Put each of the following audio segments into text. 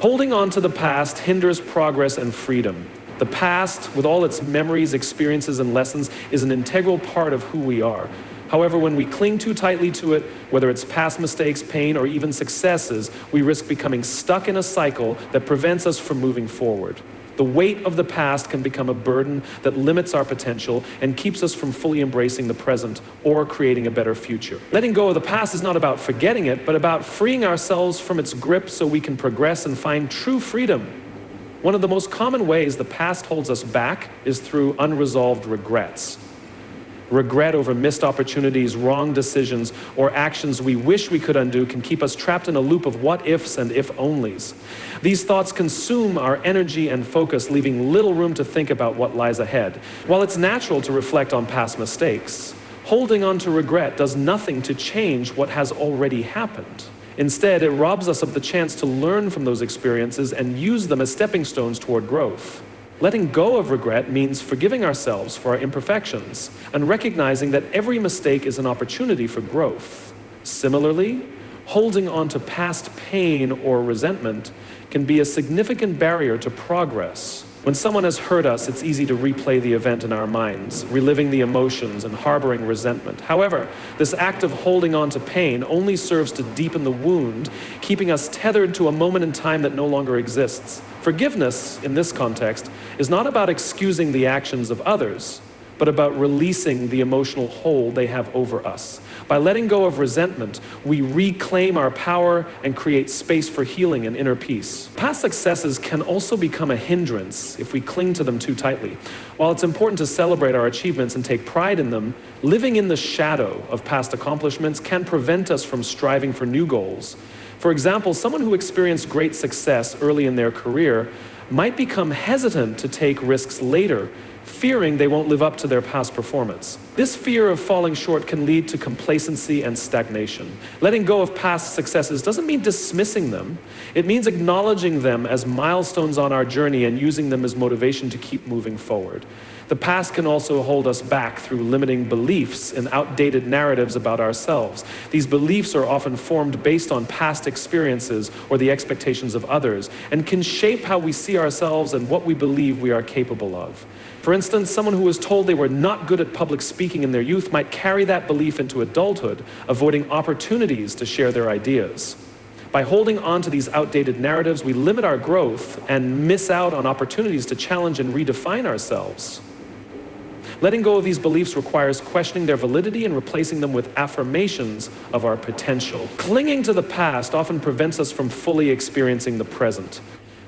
Holding on to the past hinders progress and freedom. The past, with all its memories, experiences, and lessons, is an integral part of who we are. However, when we cling too tightly to it, whether it's past mistakes, pain, or even successes, we risk becoming stuck in a cycle that prevents us from moving forward. The weight of the past can become a burden that limits our potential and keeps us from fully embracing the present or creating a better future. Letting go of the past is not about forgetting it, but about freeing ourselves from its grip so we can progress and find true freedom. One of the most common ways the past holds us back is through unresolved regrets. Regret over missed opportunities, wrong decisions, or actions we wish we could undo can keep us trapped in a loop of what-ifs and if-onlys. These thoughts consume our energy and focus, leaving little room to think about what lies ahead. While it's natural to reflect on past mistakes, holding on to regret does nothing to change what has already happened. Instead, it robs us of the chance to learn from those experiences and use them as stepping stones toward growth. Letting go of regret means forgiving ourselves for our imperfections and recognizing that every mistake is an opportunity for growth. Similarly, holding on to past pain or resentment can be a significant barrier to progress. When someone has hurt us, it's easy to replay the event in our minds, reliving the emotions and harboring resentment. However, this act of holding on to pain only serves to deepen the wound, keeping us tethered to a moment in time that no longer exists. Forgiveness, in this context, is not about excusing the actions of others, but about releasing the emotional hold they have over us. By letting go of resentment, we reclaim our power and create space for healing and inner peace. Past successes can also become a hindrance if we cling to them too tightly. While it's important to celebrate our achievements and take pride in them, living in the shadow of past accomplishments can prevent us from striving for new goals. For example, someone who experienced great success early in their career might become hesitant to take risks later, fearing they won't live up to their past performance. This fear of falling short can lead to complacency and stagnation. Letting go of past successes doesn't mean dismissing them. It means acknowledging them as milestones on our journey and using them as motivation to keep moving forward. The past can also hold us back through limiting beliefs and outdated narratives about ourselves. These beliefs are often formed based on past experiences or the expectations of others, and can shape how we see ourselves and what we believe we are capable of. For instance, someone who was told they were not good at public speaking in their youth might carry that belief into adulthood, avoiding opportunities to share their ideas. By holding on to these outdated narratives, we limit our growth and miss out on opportunities to challenge and redefine ourselves. Letting go of these beliefs requires questioning their validity and replacing them with affirmations of our potential. Clinging to the past often prevents us from fully experiencing the present.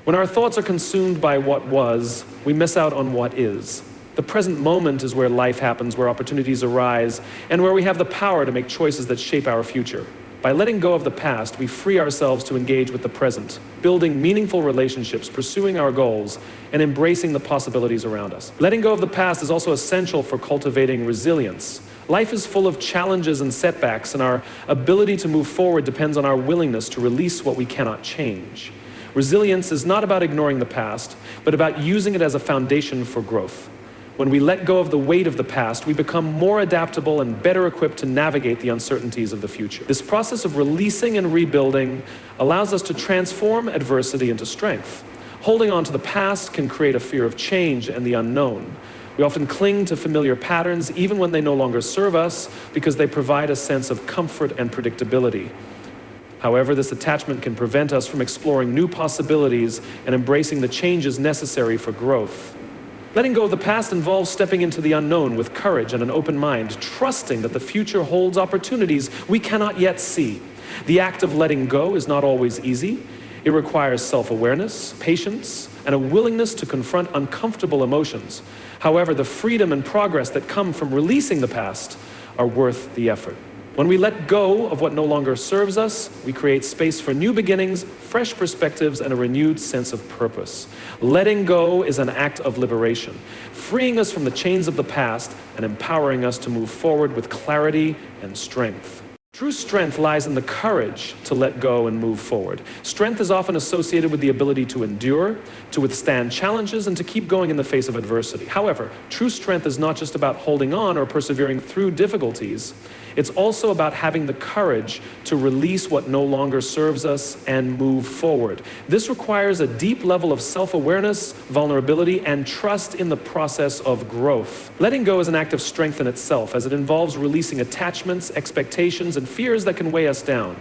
When our thoughts are consumed by what was, we miss out on what is. The present moment is where life happens, where opportunities arise, and where we have the power to make choices that shape our future. By letting go of the past, we free ourselves to engage with the present, building meaningful relationships, pursuing our goals, and embracing the possibilities around us. Letting go of the past is also essential for cultivating resilience. Life is full of challenges and setbacks, and our ability to move forward depends on our willingness to release what we cannot change. Resilience is not about ignoring the past, but about using it as a foundation for growth. When we let go of the weight of the past, we become more adaptable and better equipped to navigate the uncertainties of the future. This process of releasing and rebuilding allows us to transform adversity into strength. Holding on to the past can create a fear of change and the unknown. We often cling to familiar patterns even when they no longer serve us because they provide a sense of comfort and predictability. However, this attachment can prevent us from exploring new possibilities and embracing the changes necessary for growth. Letting go of the past involves stepping into the unknown with courage and an open mind, trusting that the future holds opportunities we cannot yet see. The act of letting go is not always easy. It requires self-awareness, patience, and a willingness to confront uncomfortable emotions. However, the freedom and progress that come from releasing the past are worth the effort. When we let go of what no longer serves us, we create space for new beginnings, fresh perspectives, and a renewed sense of purpose. Letting go is an act of liberation, freeing us from the chains of the past and empowering us to move forward with clarity and strength. True strength lies in the courage to let go and move forward. Strength is often associated with the ability to endure, to withstand challenges, and to keep going in the face of adversity. However, true strength is not just about holding on or persevering through difficulties. It's also about having the courage to release what no longer serves us and move forward. This requires a deep level of self-awareness, vulnerability, and trust in the process of growth. Letting go is an act of strength in itself, as it involves releasing attachments, expectations, and fears that can weigh us down.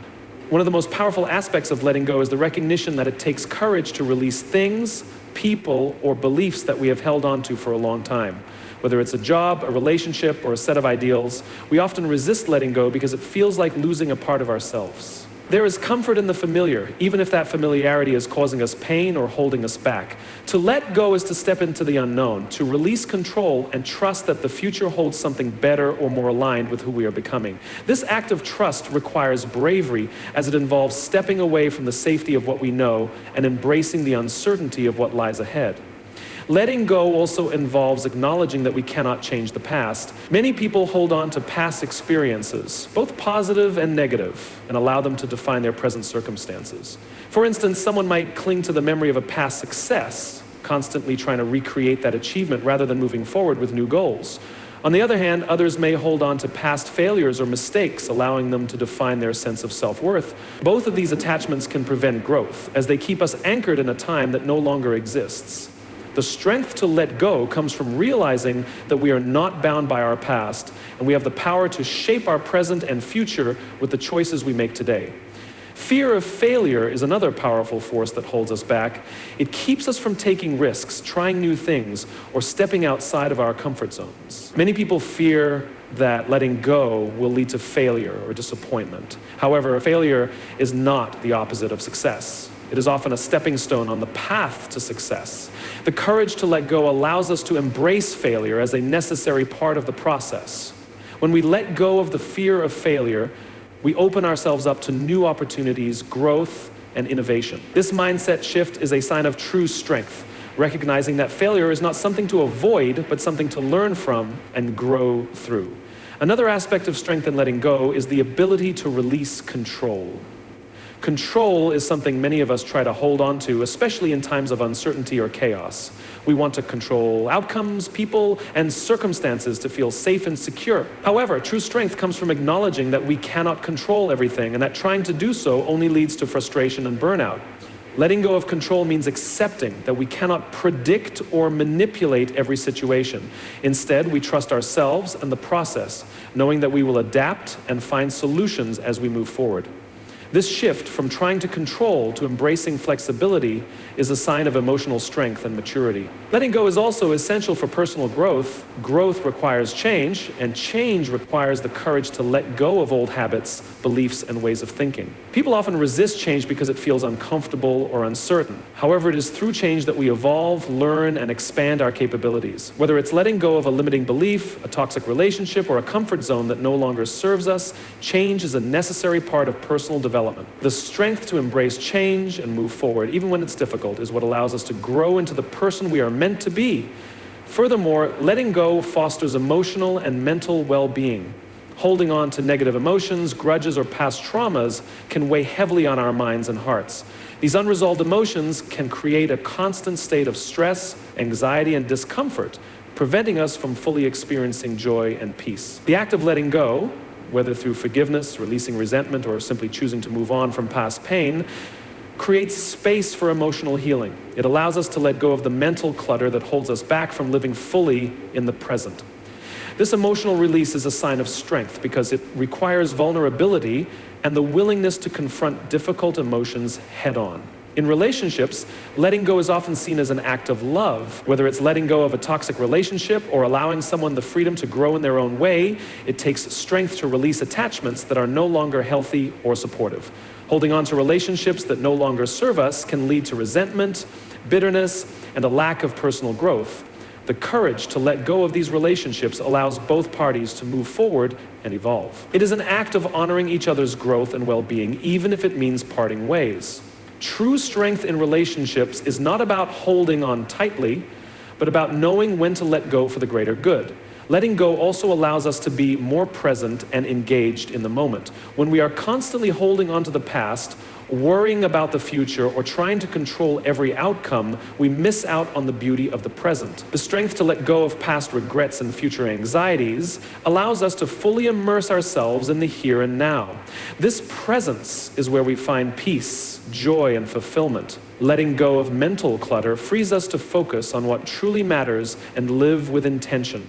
One of the most powerful aspects of letting go is the recognition that it takes courage to release things, people, or beliefs that we have held on to for a long time. Whether it's a job, a relationship, or a set of ideals, we often resist letting go because it feels like losing a part of ourselves. There is comfort in the familiar, even if that familiarity is causing us pain or holding us back. To let go is to step into the unknown, to release control and trust that the future holds something better or more aligned with who we are becoming. This act of trust requires bravery, as it involves stepping away from the safety of what we know and embracing the uncertainty of what lies ahead. Letting go also involves acknowledging that we cannot change the past. Many people hold on to past experiences, both positive and negative, and allow them to define their present circumstances. For instance, someone might cling to the memory of a past success, constantly trying to recreate that achievement rather than moving forward with new goals. On the other hand, others may hold on to past failures or mistakes, allowing them to define their sense of self-worth. Both of these attachments can prevent growth, as they keep us anchored in a time that no longer exists. The strength to let go comes from realizing that we are not bound by our past, and we have the power to shape our present and future with the choices we make today. Fear of failure is another powerful force that holds us back. It keeps us from taking risks, trying new things, or stepping outside of our comfort zones. Many people fear that letting go will lead to failure or disappointment. However, failure is not the opposite of success. It is often a stepping stone on the path to success. The courage to let go allows us to embrace failure as a necessary part of the process. When we let go of the fear of failure, we open ourselves up to new opportunities, growth, and innovation. This mindset shift is a sign of true strength, recognizing that failure is not something to avoid, but something to learn from and grow through. Another aspect of strength in letting go is the ability to release control. Control is something many of us try to hold on to, especially in times of uncertainty or chaos. We want to control outcomes, people, and circumstances to feel safe and secure. However, true strength comes from acknowledging that we cannot control everything, and that trying to do so only leads to frustration and burnout. Letting go of control means accepting that we cannot predict or manipulate every situation. Instead, we trust ourselves and the process, knowing that we will adapt and find solutions as we move forward. This shift from trying to control to embracing flexibility is a sign of emotional strength and maturity. Letting go is also essential for personal growth. Growth requires change, and change requires the courage to let go of old habits, beliefs, and ways of thinking. People often resist change because it feels uncomfortable or uncertain. However, it is through change that we evolve, learn, and expand our capabilities. Whether it's letting go of a limiting belief, a toxic relationship, or a comfort zone that no longer serves us, change is a necessary part of personal development. The strength to embrace change and move forward, even when it's difficult, is what allows us to grow into the person we are meant to be. Furthermore, letting go fosters emotional and mental well-being. Holding on to negative emotions, grudges, or past traumas can weigh heavily on our minds and hearts. These unresolved emotions can create a constant state of stress, anxiety, and discomfort, preventing us from fully experiencing joy and peace. The act of letting go, whether through forgiveness, releasing resentment, or simply choosing to move on from past pain, creates space for emotional healing. It allows us to let go of the mental clutter that holds us back from living fully in the present. This emotional release is a sign of strength because it requires vulnerability and the willingness to confront difficult emotions head-on. In relationships, letting go is often seen as an act of love. Whether it's letting go of a toxic relationship or allowing someone the freedom to grow in their own way, it takes strength to release attachments that are no longer healthy or supportive. Holding on to relationships that no longer serve us can lead to resentment, bitterness, and a lack of personal growth. The courage to let go of these relationships allows both parties to move forward and evolve. It is an act of honoring each other's growth and well-being, even if it means parting ways. True strength in relationships is not about holding on tightly, but about knowing when to let go for the greater good. Letting go also allows us to be more present and engaged in the moment. When we are constantly holding on to the past, worrying about the future, or trying to control every outcome, we miss out on the beauty of the present. The strength to let go of past regrets and future anxieties allows us to fully immerse ourselves in the here and now. This presence is where we find peace, joy, and fulfillment. Letting go of mental clutter frees us to focus on what truly matters and live with intention.